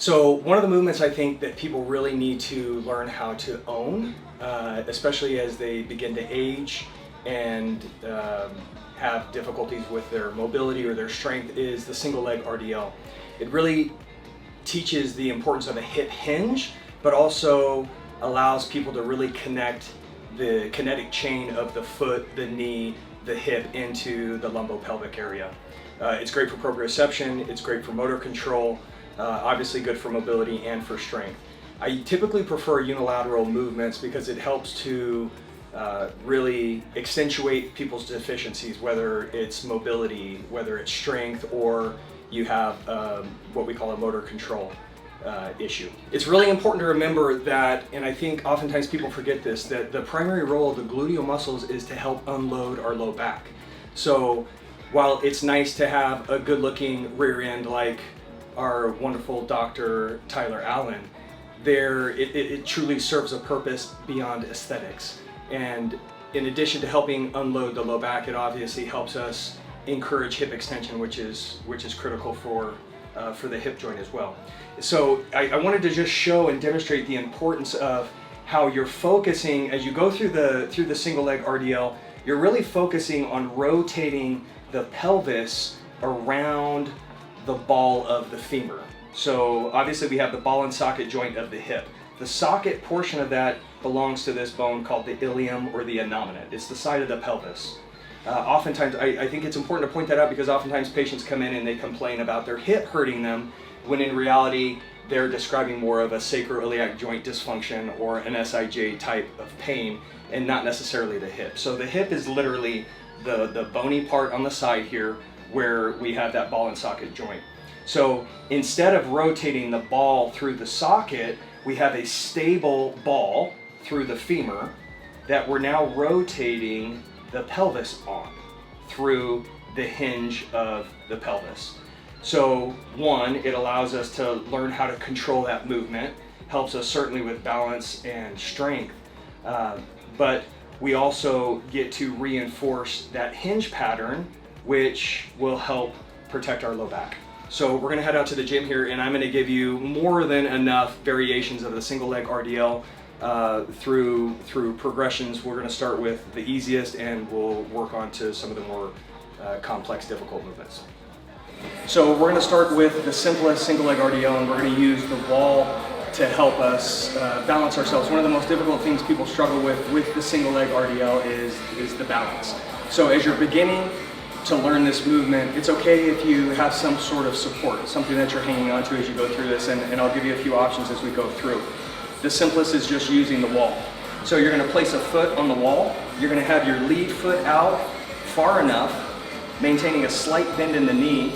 So one of the movements I think that people really need to learn how to own, especially as they begin to age and have difficulties with their mobility or their strength, is the single leg RDL. It really teaches the importance of a hip hinge, but also allows people to really connect the kinetic chain of the foot, the knee, the hip into the lumbopelvic area. It's great for proprioception, it's great for motor control, obviously good for mobility and for strength. I typically prefer unilateral movements because it helps to really accentuate people's deficiencies, whether it's mobility, whether it's strength, or you have what we call a motor control issue. It's really important to remember that, and I think oftentimes people forget this, that the primary role of the gluteal muscles is to help unload our low back. So while it's nice to have a good looking rear end like our wonderful Dr. Tyler Allen, it truly serves a purpose beyond aesthetics. And in addition to helping unload the low back, it obviously helps us encourage hip extension, which is critical for the hip joint as well. So I wanted to just show and demonstrate the importance of how you're focusing as you go through the single leg RDL. You're really focusing on rotating the pelvis around the ball of the femur. So obviously we have the ball and socket joint of the hip. The socket portion of that belongs to this bone called the ilium or the innominate. It's the side of the pelvis. Oftentimes, I think it's important to point that out because oftentimes patients come in and they complain about their hip hurting them, when in reality they're describing more of a sacroiliac joint dysfunction or an SIJ type of pain and not necessarily the hip. So the hip is literally the bony part on the side here where we have that ball and socket joint. So instead of rotating the ball through the socket, we have a stable ball through the femur that we're now rotating the pelvis on through the hinge of the pelvis. So one, it allows us to learn how to control that movement, helps us certainly with balance and strength, but we also get to reinforce that hinge pattern, which will help protect our low back. So we're gonna head out to the gym here and I'm gonna give you more than enough variations of the single leg RDL through progressions. We're gonna start with the easiest and we'll work on to some of the more complex, difficult movements. So we're gonna start with the simplest single leg RDL and we're gonna use the wall to help us balance ourselves. One of the most difficult things people struggle with the single leg RDL is the balance. So as you're beginning to learn this movement, it's okay if you have some sort of support, something that you're hanging onto as you go through this, and I'll give you a few options as we go through. The simplest is just using the wall. So you're gonna place a foot on the wall, you're gonna have your lead foot out far enough, maintaining a slight bend in the knee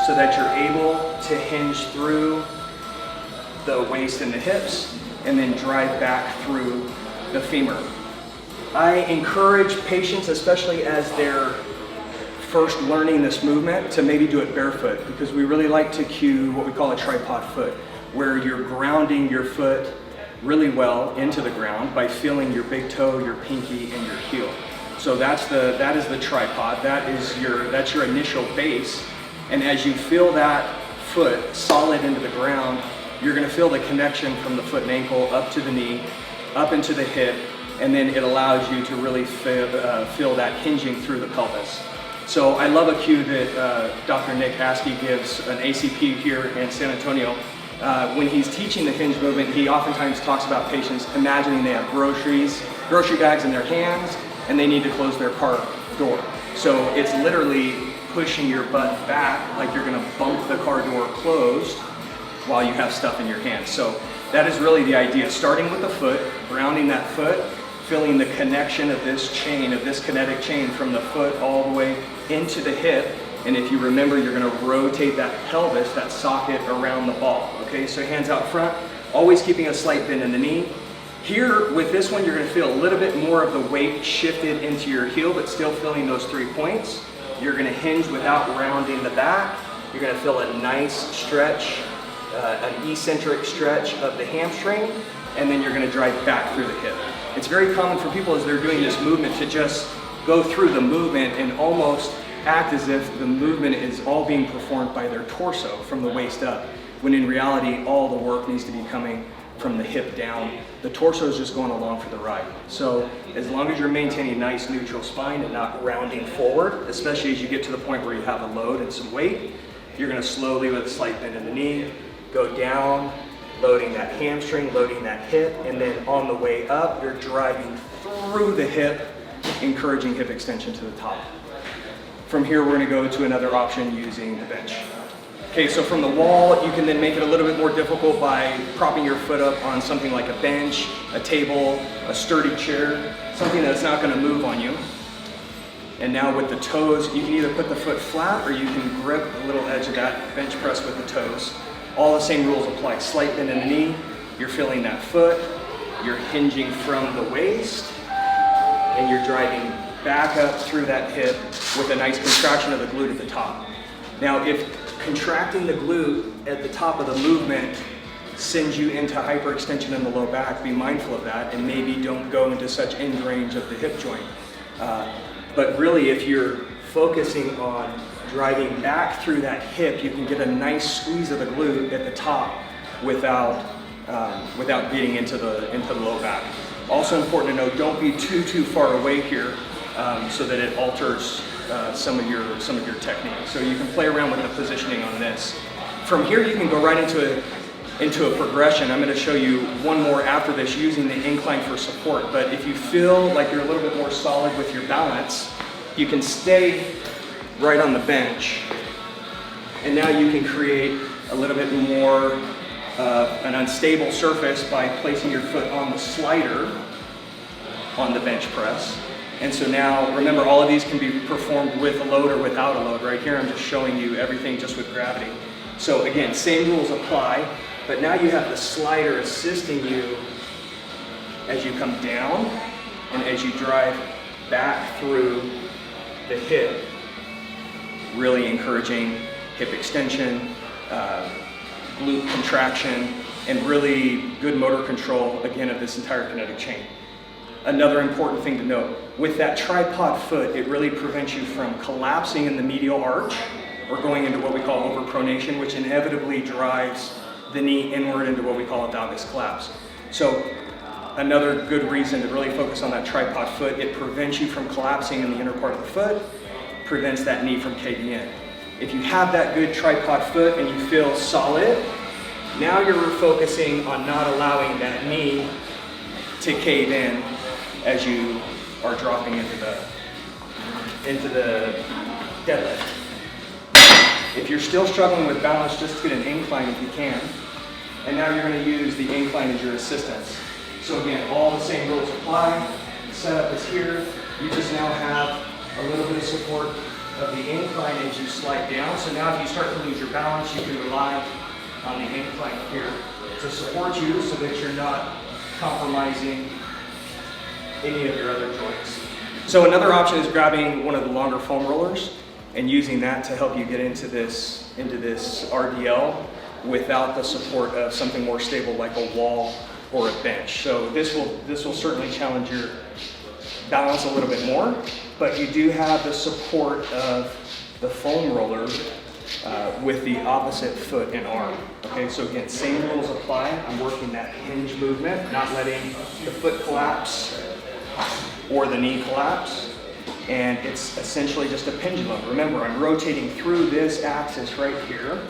so that you're able to hinge through the waist and the hips, and then drive back through the femur. I encourage patients, especially as they're first learning this movement, to maybe do it barefoot, because we really like to cue what we call a tripod foot, where you're grounding your foot really well into the ground by feeling your big toe, your pinky, and your heel. So that is the tripod. That's your initial base, and as you feel that foot solid into the ground, you're going to feel the connection from the foot and ankle up to the knee, up into the hip, and then it allows you to really feel that hinging through the pelvis. So I love a cue that Dr. Nick Askey gives, an ACP here in San Antonio. When he's teaching the hinge movement, he oftentimes talks about patients imagining they have grocery bags in their hands, and they need to close their car door. So it's literally pushing your butt back like you're gonna bump the car door closed while you have stuff in your hands. So that is really the idea, starting with the foot, grounding that foot, feeling the connection of this chain, of this kinetic chain from the foot all the way into the hip. And if you remember, you're gonna rotate that pelvis, that socket around the ball. Okay, so hands out front, always keeping a slight bend in the knee. Here, with this one, you're gonna feel a little bit more of the weight shifted into your heel, but still feeling those 3 points. You're gonna hinge without rounding the back. You're gonna feel a nice stretch, an eccentric stretch of the hamstring, and then you're gonna drive back through the hip. It's very common for people as they're doing this movement to just go through the movement and almost act as if the movement is all being performed by their torso from the waist up. when in reality, all the work needs to be coming from the hip down. The torso is just going along for the ride. So as long as you're maintaining a nice neutral spine and not rounding forward, especially as you get to the point where you have a load and some weight, you're gonna slowly, with a slight bend in the knee, go down, loading that hamstring, loading that hip, and then on the way up, you're driving through the hip, encouraging hip extension to the top. From here, we're gonna go to another option using the bench. Okay, so from the wall, you can then make it a little bit more difficult by propping your foot up on something like a bench, a table, a sturdy chair, something that's not gonna move on you. And now with the toes, you can either put the foot flat or you can grip the little edge of that bench press with the toes. All the same rules apply. Slight bend in the knee, you're feeling that foot, you're hinging from the waist, and you're driving back up through that hip with a nice contraction of the glute at the top. Now, if contracting the glute at the top of the movement sends you into hyperextension in the low back, be mindful of that, and maybe don't go into such end range of the hip joint. But really, if you're focusing on driving back through that hip, you can get a nice squeeze of the glute at the top without getting into the low back. Also important to note, don't be too far away here so that it alters some of your technique. So you can play around with the positioning on this. From here, you can go right into a progression. I'm going to show you one more after this using the incline for support. But if you feel like you're a little bit more solid with your balance, you can stay right on the bench. And now you can create a little bit more an unstable surface by placing your foot on the slider on the bench press. And so now, remember, all of these can be performed with a load or without a load. Right here, I'm just showing you everything just with gravity. So again, same rules apply, but now you have the slider assisting you as you come down and as you drive back through the hip, really encouraging hip extension, glute contraction, and really good motor control, again, of this entire kinetic chain. Another important thing to note, with that tripod foot, it really prevents you from collapsing in the medial arch or going into what we call overpronation, which inevitably drives the knee inward into what we call a Douglas collapse. So another good reason to really focus on that tripod foot, it prevents you from collapsing in the inner part of the foot, prevents that knee from caving in. If you have that good tripod foot and you feel solid, now you're focusing on not allowing that knee to cave in as you are dropping into the deadlift. If you're still struggling with balance, just get an incline if you can. And now you're going to use the incline as your assistance. So again, all the same rules apply. The setup is here. You just now have a little bit of support of the incline as you slide down. So now if you start to lose your balance, you can rely on the incline here to support you so that you're not compromising any of your other joints. So another option is grabbing one of the longer foam rollers and using that to help you get into this RDL without the support of something more stable like a wall or a bench. So this will certainly challenge your balance a little bit more, but you do have the support of the foam roller with the opposite foot and arm. Okay, so again, same rules apply. I'm working that hinge movement, not letting the foot collapse or the knee collapse. And it's essentially just a pendulum. Remember, I'm rotating through this axis right here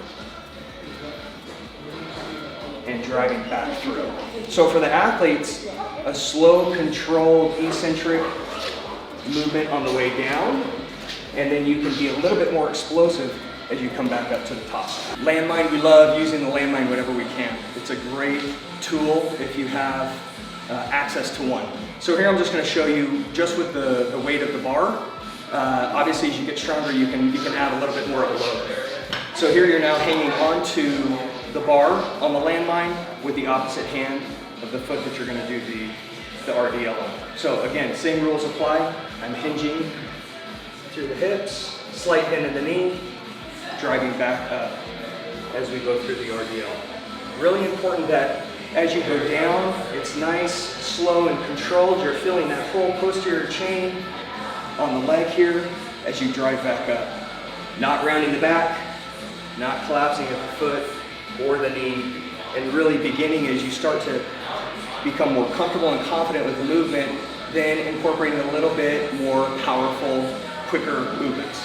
and driving back through. So for the athletes, a slow, controlled, eccentric movement on the way down, and then you can be a little bit more explosive as you come back up to the top. Landmine, we love using the landmine whenever we can. It's a great tool if you have access to one. So here I'm just going to show you just with the weight of the bar. Obviously, as you get stronger, you can add a little bit more of a load there. So here you're now hanging onto the bar on the landmine with the opposite hand of the foot that you're going to do the RDL on. So again, same rules apply. I'm hinging through the hips, slight bend in the knee, driving back up as we go through the RDL. Really important that as you go down, it's nice, slow, and controlled. You're feeling that whole posterior chain on the leg here as you drive back up. Not rounding the back, not collapsing at the foot, or the knee. And really beginning as you start to become more comfortable and confident with the movement, then incorporating a little bit more powerful, quicker movements.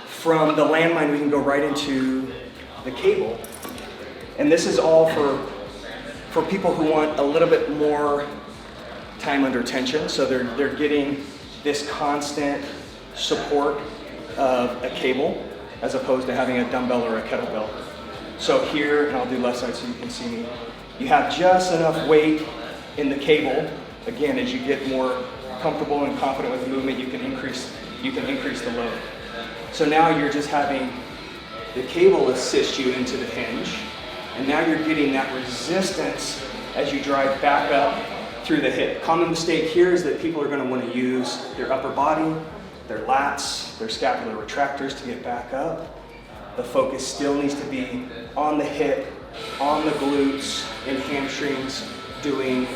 From the landmine, we can go right into the cable. And this is all for people who want a little bit more time under tension. So they're getting this constant support of a cable as opposed to having a dumbbell or a kettlebell. So here, and I'll do left side so you can see me, you have just enough weight in the cable. Again, as you get more comfortable and confident with the movement, you can increase the load. So now you're just having the cable assist you into the hinge, and now you're getting that resistance as you drive back up through the hip. Common mistake here is that people are going to want to use their upper body, their lats, their scapular retractors to get back up. The focus still needs to be on the hip, on the glutes and hamstrings, doing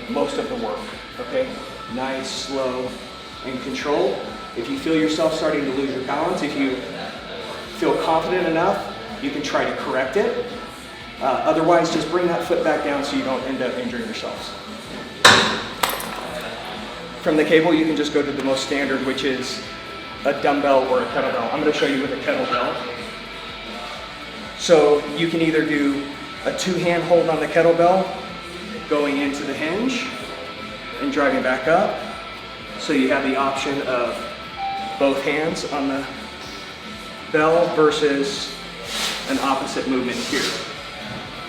most of the work, okay? Nice, slow, and controlled. If you feel yourself starting to lose your balance, if you feel confident enough, you can try to correct it. Otherwise, just bring that foot back down so you don't end up injuring yourselves. From the cable, you can just go to the most standard, which is a dumbbell or a kettlebell. I'm going to show you with a kettlebell. So you can either do a two-hand hold on the kettlebell, going into the hinge and driving back up. So you have the option of both hands on the bell versus an opposite movement here,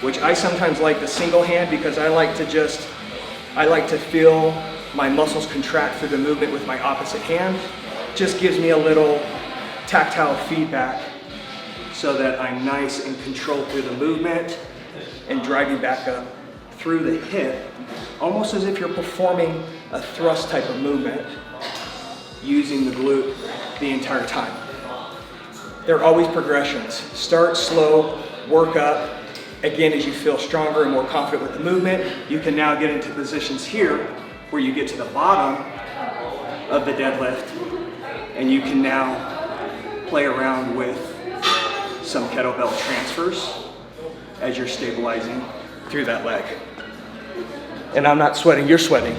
which I sometimes like the single hand because I like to feel my muscles contract through the movement with my opposite hand. Just gives me a little tactile feedback so that I'm nice and controlled through the movement and driving back up through the hip, almost as if you're performing a thrust type of movement using the glute the entire time. There are always progressions. Start slow, work up. Again, as you feel stronger and more confident with the movement, you can now get into positions here where you get to the bottom of the deadlift and you can now play around with some kettlebell transfers as you're stabilizing through that leg. And I'm not sweating, you're sweating.